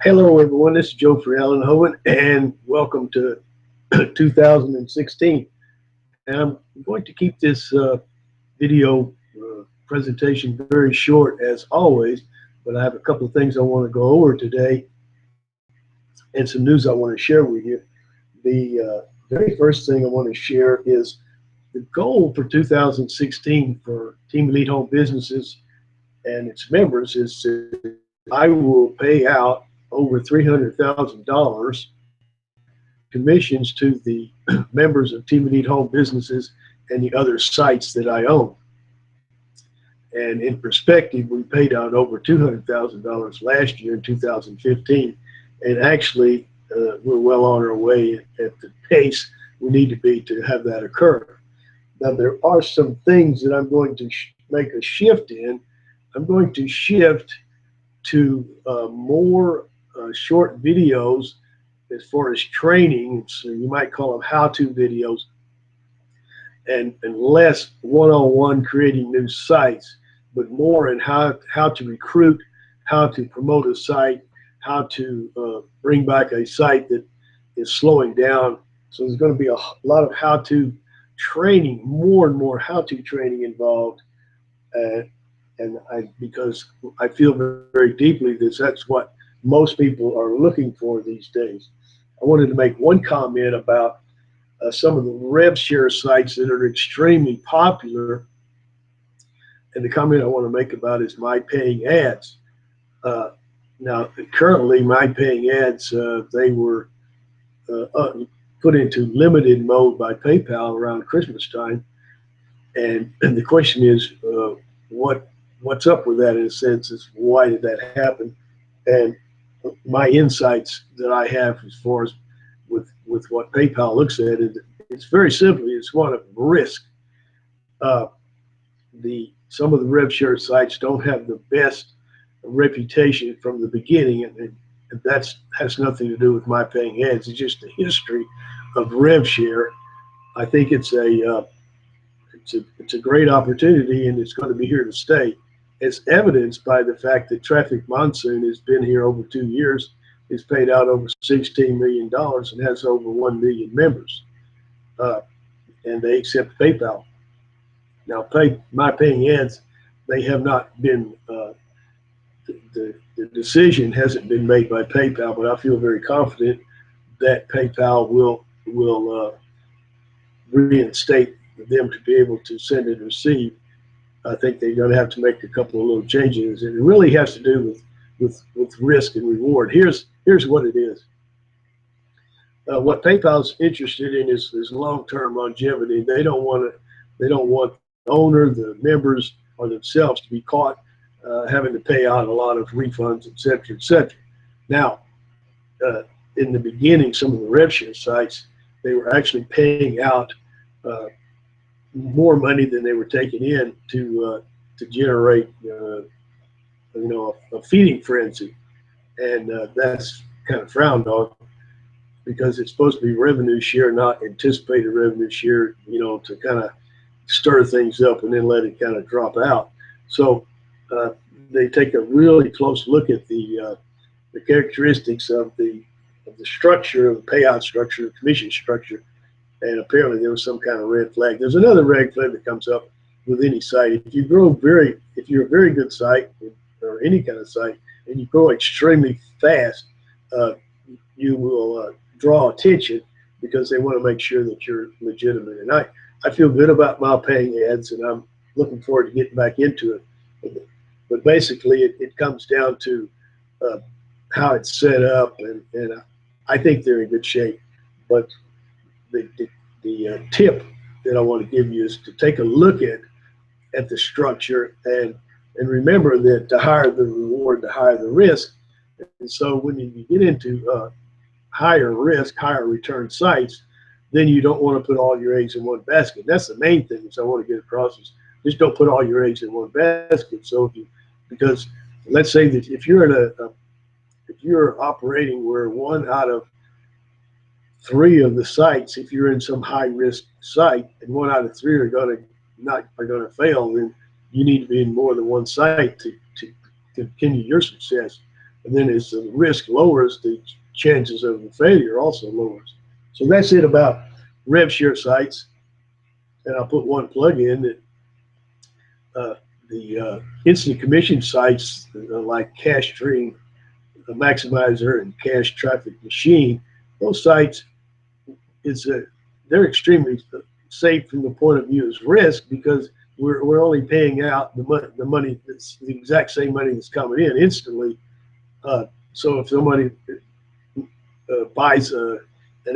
Hello, everyone. This is Joe for Allen Hovind, and welcome to 2016. And I'm going to keep this video presentation very short, as always, but I have a couple of things I want to go over today and some news I want to share with you. The very first thing I want to share is the goal for 2016 for Team Elite Home Businesses and its members is I will pay out over $300,000 commissions to the members of Team Elite Home Businesses and the other sites that I own. And in perspective, we paid out over $200,000 last year in 2015, and actually we're well on our way at the pace we need to be to have that occur. Now, there are some things that I'm going to make a shift in. I'm going to shift to more short videos as far as training, so you might call them how-to videos, and less one-on-one creating new sites, but more in how to recruit, how to promote a site, how to bring back a site that is slowing down. So there's going to be a lot of how-to training, more and more how-to training involved, because I feel very deeply that that's what most people are looking for these days. I wanted to make one comment about some of the rev share sites that are extremely popular, and the comment I want to make about is my paying ads. Now, currently, my paying ads, they were put into limited mode by PayPal around Christmas time, and the question is, what's up with that? In a sense, is why did that happen? And my insights that I have as far as with what PayPal looks at it, it's very simply it's one of risk. Some of the rev share sites don't have the best reputation from the beginning, and that has nothing to do with my paying ads. It's just the history of rev share. I think it's a great opportunity, and it's going to be here to stay. It's evidenced by the fact that Traffic Monsoon has been here over 2 years. It's paid out over $16 million and has over 1 million members. And they accept PayPal. Now, my paying ads, they have not been, the decision hasn't been made by PayPal, but I feel very confident that PayPal will reinstate them to be able to send and receive. I think they're going to have to make a couple of little changes, and it really has to do with risk and reward. Here's what it is. What PayPal's interested in is long-term longevity. They don't want the owner, the members, or themselves to be caught having to pay out a lot of refunds, et cetera, et cetera. Now, in the beginning, some of the rev share sites, they were actually paying out more money than they were taking in to generate a feeding frenzy, and that's kind of frowned on because it's supposed to be revenue share, not anticipated revenue share, to kind of stir things up and then let it kind of drop out. So they take a really close look at the characteristics of the structure, of the payout structure, the commission structure, and apparently there was some kind of red flag. There's another red flag that comes up with any site. If you're a very good site, or any kind of site, and you grow extremely fast, you will draw attention because they want to make sure that you're legitimate. And I feel good about my paying ads, and I'm looking forward to getting back into it. But basically, it comes down to how it's set up, and I think they're in good shape. But the tip that I want to give you is to take a look at the structure and remember that the higher the reward, the higher the risk. And so when you get into higher risk, higher return sites, then you don't want to put all your eggs in one basket. That's the main thing is I want to get across is just don't put all your eggs in one basket. So because let's say that if you're operating where 1 out of 3 of the sites, if you're in some high risk site and 1 out of 3 are going to fail, then you need to be in more than one site to continue your success. And then as the risk lowers, the chances of the failure also lowers. So that's it about rev share sites. And I'll put one plug in that the instant commission sites like Cash Stream Maximizer and Cash Traffic Machine, those sites is they're extremely safe from the point of view as risk, because we're only paying out the money that's the exact same money that's coming in instantly. So if somebody buys an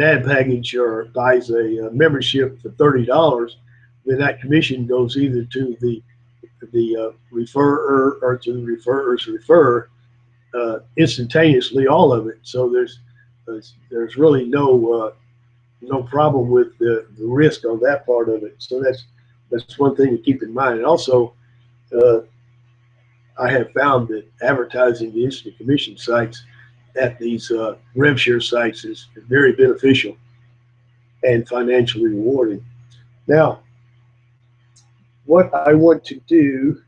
ad package or buys a membership for $30, then that commission goes either to the referrer or to the referrer's referrer instantaneously, all of it. So there's really no problem with the risk on that part of it. So that's one thing to keep in mind. And also, I have found that advertising the instant commission sites at these rev share sites is very beneficial and financially rewarding. Now, what I want to do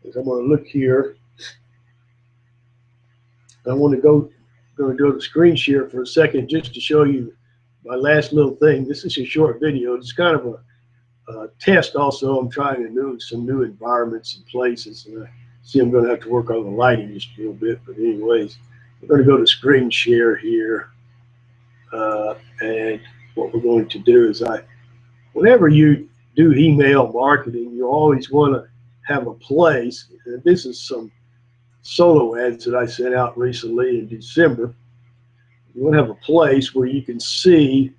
is I'm going to look here. I want to go to screen share for a second just to show you my last little thing. This is a short video. It's kind of a test also. I'm trying to do some new environments and places. And I see I'm going to have to work on the lighting just a little bit. But anyways, we're going to go to screen share here. And what we're going to do is whenever you do email marketing, you always want to have a place. And this is some solo ads that I sent out recently in December. You want to have a place where you can see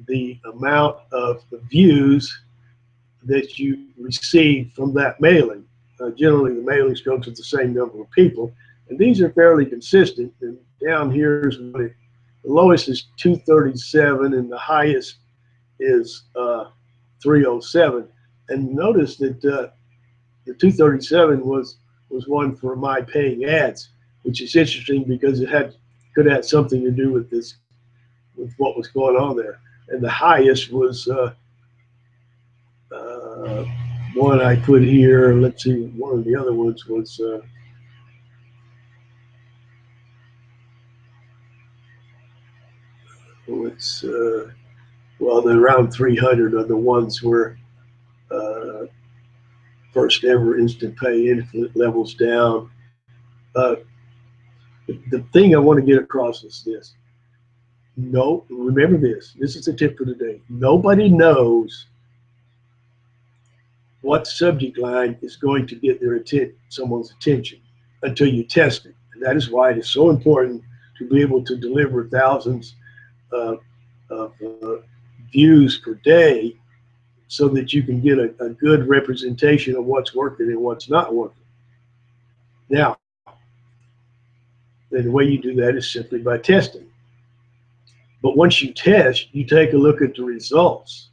the amount of views that you receive from that mailing. Generally, the mailings go to the same number of people, and these are fairly consistent. And down here is the lowest is 237, and the highest is 307. And notice that the 237 was one for my paying ads, which is interesting because it could have something to do with what was going on there. And the highest was one I put here. Let's see, one of the other ones was well, the around 300 are the ones where first ever instant pay infinite levels down. The thing I want to get across is this. No, remember this. This is a tip for today. Nobody knows what subject line is going to get someone's attention until you test it. And that is why it is so important to be able to deliver thousands of views per day so that you can get a good representation of what's working and what's not working. Now, the way you do that is simply by testing. But once you test, you take a look at the results.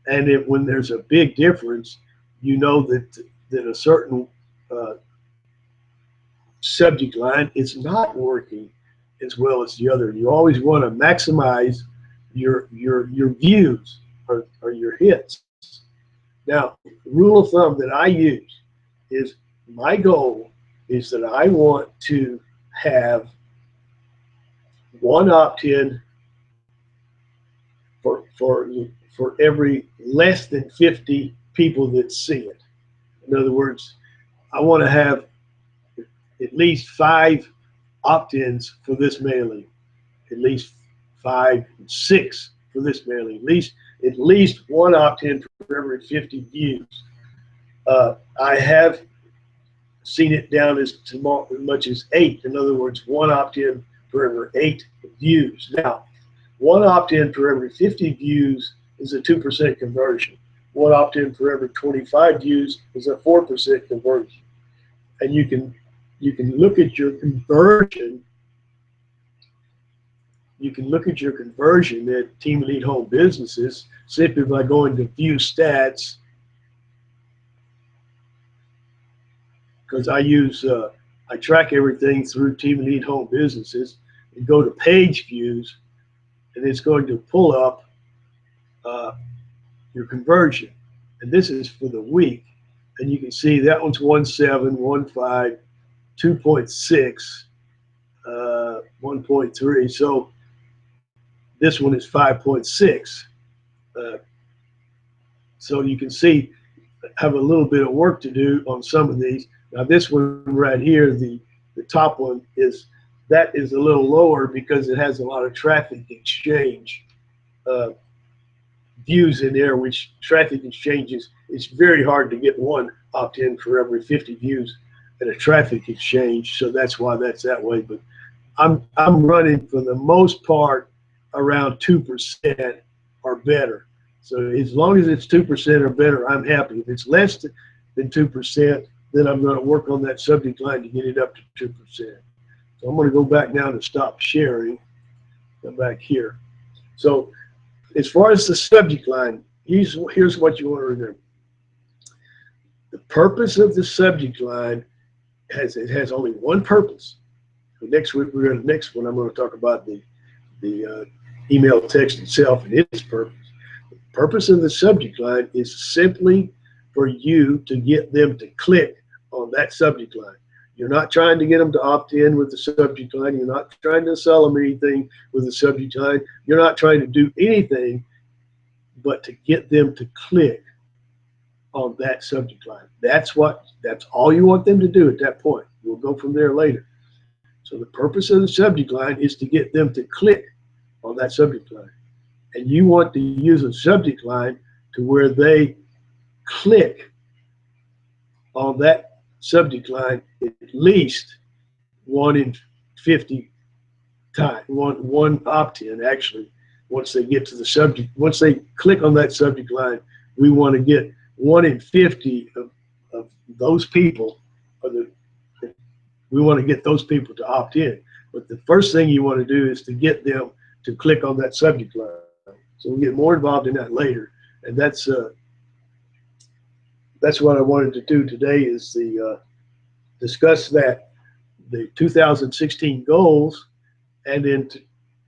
And when there's a big difference, you know that a certain subject line is not working as well as the other. You always want to maximize your views or your hits. Now, the rule of thumb that I use is my goal is that I want to have one opt-in for every less than 50 people that see it. In other words, I want to have at least 5 opt-ins for this mailing, at least 5, 6 for this mailing, at least 1 opt-in for every 50 views. I have seen it down as much as 8. In other words, 1 opt-in for every 8 views. Now, 1 opt-in for every 50 views is a 2% conversion. 1 opt-in for every 25 views is a 4% conversion. And you can look at your conversion. You can look at your conversion at Team Elite Home Businesses simply by going to View Stats, because I track everything through Team Elite Home Businesses, and go to Page Views, and it's going to pull up your conversion. And this is for the week. And you can see that one's 1.7, 1.5, 2.6, 1.3. So this one is 5.6. So you can see have a little bit of work to do on some of these. Now this one right here, the top one that is a little lower because it has a lot of traffic exchange views in there, which traffic exchanges, it's very hard to get one opt-in for every 50 views at a traffic exchange. So that's why that's that way. But I'm running for the most part around 2% or better. So as long as it's 2% or better, I'm happy. If it's less than 2%, then I'm going to work on that subject line to get it up to 2%. So I'm going to go back now to stop sharing. Come back here. So as far as the subject line, here's what you want to remember. The purpose of the subject line has only one purpose. So next week, next one, I'm going to talk about the email text itself and its purpose. The purpose of the subject line is simply for you to get them to click on that subject line. You're not trying to get them to opt in with the subject line. You're not trying to sell them anything with the subject line. You're not trying to do anything but to get them to click on that subject line. That's all you want them to do at that point. We'll go from there later. So the purpose of the subject line is to get them to click on that subject line. And you want to use a subject line to where they click on that subject line at least 1 in 50 times, one opt-in actually. Once they get to the subject, once they click on that subject line, we want to get 1 in 50 of those people, we want to get those people to opt in. But the first thing you want to do is to get them to click on that subject line. So we'll get more involved in that later. And that's what I wanted to do today is discuss that, the 2016 goals, and then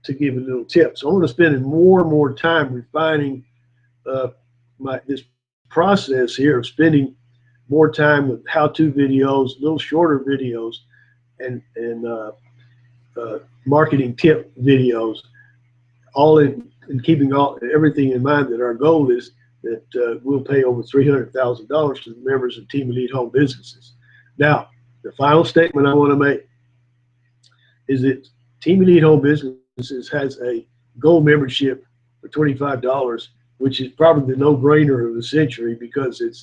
to give a little tip. So I'm going to spend more and more time refining this process here of spending more time with how-to videos, little shorter videos, and marketing tip videos, all in keeping everything in mind that our goal is that we'll pay over $300,000 to the members of Team Elite Home Businesses. Now, the final statement I want to make is that Team Elite Home Businesses has a gold membership for $25, which is probably the no-brainer of the century because it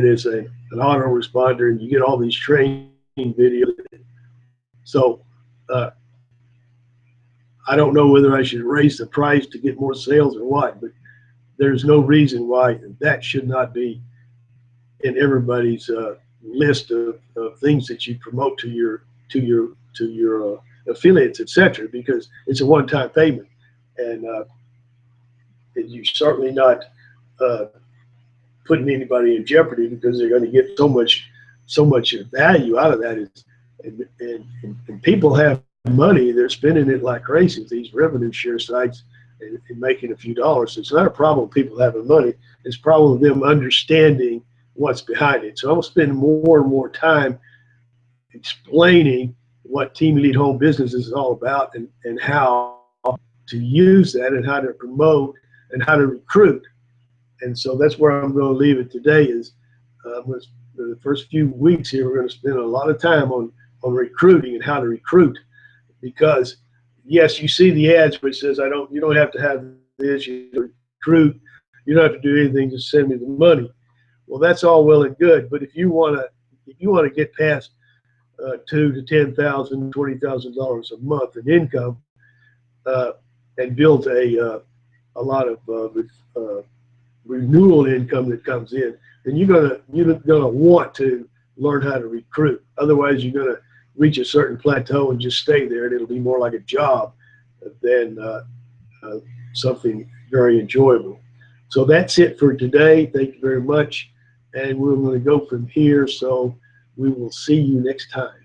is an autoresponder and you get all these training videos. So I don't know whether I should raise the price to get more sales or what, but there's no reason why that should not be in everybody's list of things that you promote to your affiliates, etc. Because it's a one-time payment, and you're certainly not putting anybody in jeopardy because they're going to get so much value out of that. And people have money; they're spending it like crazy. These revenue share sites and making a few dollars. It's not a problem people having money. It's a problem them understanding what's behind it. So I'm spending more and more time explaining what Team Elite Home Business is all about and how to use that and how to promote and how to recruit. And so that's where I'm going to leave it today is the first few weeks here, we're going to spend a lot of time on recruiting and how to recruit, because yes, you see the ads which says you don't have to have this, you recruit, you don't have to do anything, just send me the money. Well, that's all well and good, but if you want to get past $2,000 to $10,000, $20,000 a month in income, and build a lot of renewal income that comes in, then you're gonna want to learn how to recruit. Otherwise, you're gonna reach a certain plateau and just stay there, and it'll be more like a job than something very enjoyable. So that's it for today. Thank you very much, and we're going to go from here. So we will see you next time.